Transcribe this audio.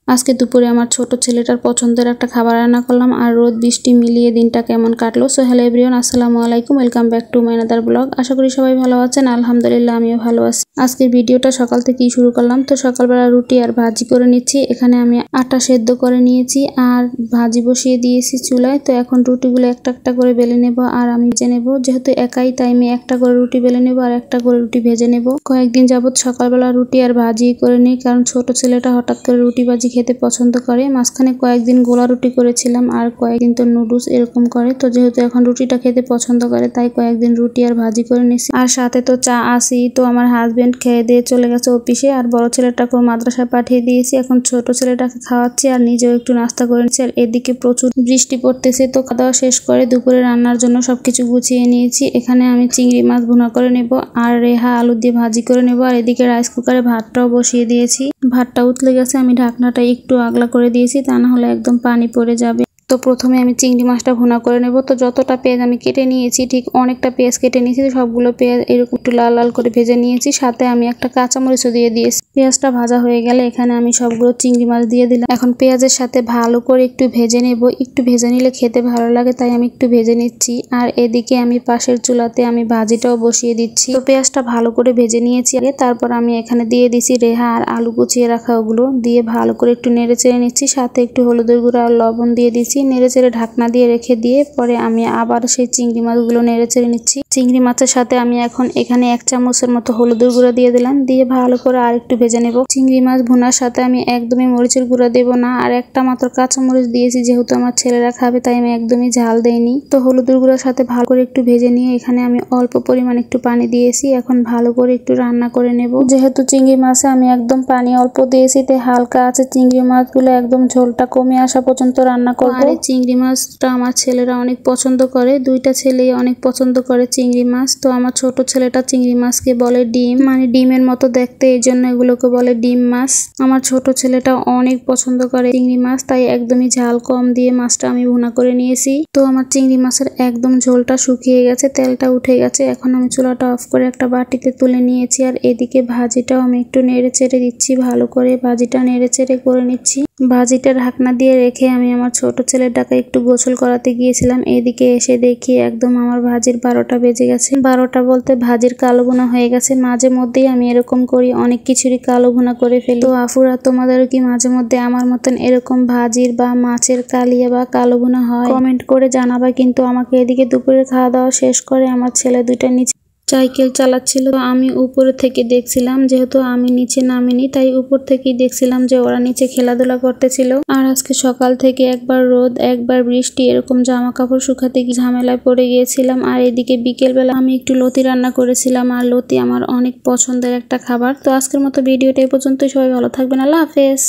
আজকে দুপুরে আমার ছোট ছেলেটার পছন্দের একটা খাবার রান্না করলাম আর রোদ বৃষ্টি মিলিয়ে দিনটা কেমন কাটলো। সো হ্যালো এভরিওয়ান, আসসালামু আলাইকুম, welcome back to my another blog. আশা করি সবাই ভালো আছেন। আলহামদুলিল্লাহ আমিও ভালো আছি। আজকের ভিডিওটা সকাল থেকেই শুরু করলাম। তো সকালবেলা রুটি আর ভাজি করে নিচ্ছি। এখানে আমি আটা সেদ্ধ করে নিয়েছি আর ভাজি বসিয়ে দিয়েছি চুলায়। তো এখন রুটিগুলো একটা একটা করে বেলে নেব আর আমি ভেজে নেব। যেহেতু একাই তাই আমি একটা করে রুটি বেলে নেব আর একটা করে রুটি ভেজে নেব। কয়েকদিন যাবত সকালবেলা রুটি আর ভাজি করে নিই, কারণ ছোট ছেলেটা হঠাৎ করে রুটি ভাজি খেতে পছন্দ করে। মাঝখানে কয়েকদিন গোলা রুটি করেছিলাম আর কয়েকদিন তো নুডলস এরকম করে। তো যেহেতু এখন রুটিটা খেতে পছন্দ করে তাই কয়েকদিন রুটি আর ভাজি করে নিছি। আর সাথে তো চা আসি। তো আমার হাজবেন্ড খেয়ে দিয়ে চলে গেছে অফিসে আর বড় ছেলেটাকেও মাদ্রাসায় পাঠিয়ে দিয়েছি। এখন ছোট ছেলেটাকে খাওয়াচ্ছি আর নিজেও একটু নাস্তা করে নিচ্ছি। আর এদিকে প্রচুর বৃষ্টি পড়তেছে। তো খাওয়া দাওয়া শেষ করে দুপুরে রান্নার জন্য সবকিছু গুছিয়ে নিয়েছি। এখানে আমি চিংড়ি মাছ ভুনা করে নেব আর রেহা আলু দিয়ে ভাজি করে নেব। আর এদিকে রাইস কুকারে ভাতটাও বসিয়ে দিয়েছি। ভাতটা উতলে গেছে, আমি ঢাকনাটা একটু আগলা করে দিয়েছি, তা না হলে একদম পানি পড়ে যাবে। তো প্রথমে আমি চিংড়ি মাছটা ভুনা করে নেব। তো যতটা পেঁয়াজ আমি কেটে নিয়েছি ঠিক অনেকটা পেঁয়াজ কেটে নিয়েছি। সবগুলো পেঁয়াজ এরকম একটু লাল লাল করে ভেজে নিয়েছি। সাথে আমি একটা কাঁচামরিচও দিয়ে দিয়েছি। পেঁয়াজটা ভাজা হয়ে গেলে এখানে আমি সবগুলো চিংড়ি মাছ দিয়ে দিলাম। এখন পেঁয়াজের সাথে ভালো করে একটু ভেজে নেব। একটু ভেজে নিলে খেতে ভালো লাগে তাই আমি একটু ভেজে নিচ্ছি। আর এদিকে আমি পাশের চুলাতে আমি ভাজিটাও বসিয়ে দিচ্ছি। তো পেঁয়াজটা ভালো করে ভেজে নিয়েছি আগে, তারপর আমি এখানে দিয়ে দিছি রেহা আর আলু কুচিয়ে রাখা ওগুলো দিয়ে ভালো করে একটু নেড়ে চেড়ে নিচ্ছি। সাথে একটু হলুদের গুঁড়া আর লবণ দিয়ে দিচ্ছি। নেড়ে চেড়ে ঢাকনা দিয়ে রেখে দিয়ে পরে আমি আবার সেই চিংড়ি মাছগুলো নেড়ে চেড়ে নিচ্ছি। চিংড়ি মাছের সাথে আমি এখন এখানে 1 চামচের মতো হলুদের গুঁড়া দিয়ে দিলাম। দিয়ে ভালো করে আর একটু ভেজে নেব। চিংড়ি মাছ ভুনার সাথে আমি একদমই মরিচের গুঁড়া দেব না আর একটা মাত্র কাঁচামরিচ দিয়েছি, যেহেতু আমার ছেলেরা খাবে তাই আমি একদমই ঝাল দেইনি। তো হলুদের গুঁড়ার সাথে ভালো করে একটু ভেজে নিয়ে এখানে আমি অল্প পরিমাণ একটু পানি দিয়েছি। এখন ভালো করে একটু রান্না করে নেব। যেহেতু চিংড়ি মাছে আমি একদম পানি অল্প দিয়েছি তাই হালকা আছে চিংড়ি মাছগুলো একদম ঝোলটা কমে আসা পর্যন্ত রান্না করব। আর চিংড়ি মাছটা আমার ছেলেরা অনেক পছন্দ করে, দুইটা ছেলেই অনেক পছন্দ করে চিংড়ি মাছ। তো আমার ছোট ছেলেটা চিংড়ি মাছকে বলে ডিম, মানে ডিমের মতো দেখতে, এই জন্য এগুলোকে বলে ডিম মাছ। আমার ছোট ছেলেটা অনেক পছন্দ করে চিংড়ি মাছ, তাই একদমই ঝাল কম দিয়ে মাছটা আমি ভুনা করে নিয়েছি। তো আমার চিংড়ি মাছের একদম ঝোলটা শুকিয়ে গেছে, তেলটা উঠে গেছে। এখন আমি চুলাটা অফ করে একটা বাটিতে তুলে নিয়েছি। আর এদিকে ভাজিটাও আমি একটু নেড়ে চেড়ে দিচ্ছি, ভালো করে ভাজিটা নেড়ে চেড়ে করে নিচ্ছি। ভাজিটা ঢাকনা দিয়ে রেখে আমি আমার ছোট ছেলেটাকে একটু গোসল করাতে গিয়েছিলাম। এদিকে এসে দেখি একদম আমার ভাজির 12টা বেজে গেছে। 12টা বলতে ভাজির কালো ভুনা হয়ে গেছে। মাঝে মধ্যেই আমি এরকম করি, অনেক কিছুরই কালো ভুনা করে ফেলি। তো আফুরা, তোমাদেরও কি মাঝে মধ্যে আমার মতন এরকম ভাজির বা মাছের কালিয়া বা কালো ভুনা হয়? কমেন্ট করে জানাবা। কিন্তু আমাকে এদিকে দুপুরের খাওয়া দাওয়া শেষ করে আমার ছেলে দুইটা নিচে সাইকেল চালাচ্ছিল। আমি উপরে থেকে দেখছিলাম, যেহেতু আমি নিচে নামিনি তাই উপর থেকেই দেখছিলাম যে ওরা নিচে খেলাধুলা করতেছিল। আর আজকে সকাল থেকে একবার রোদ একবার বৃষ্টি, এরকম জামা কাপড় শুকাতে গিয়ে ঝামেলায় পড়ে গিয়েছিলাম। আর এদিকে বিকেলবেলা আমি একটু লতি রান্না করেছিলাম আর লতি আমার অনেক পছন্দের একটা খাবার। তো আজকের মতো ভিডিওটা এই পর্যন্তই। সবাই ভালো থাকবেন। আল্লাহ হাফেজ।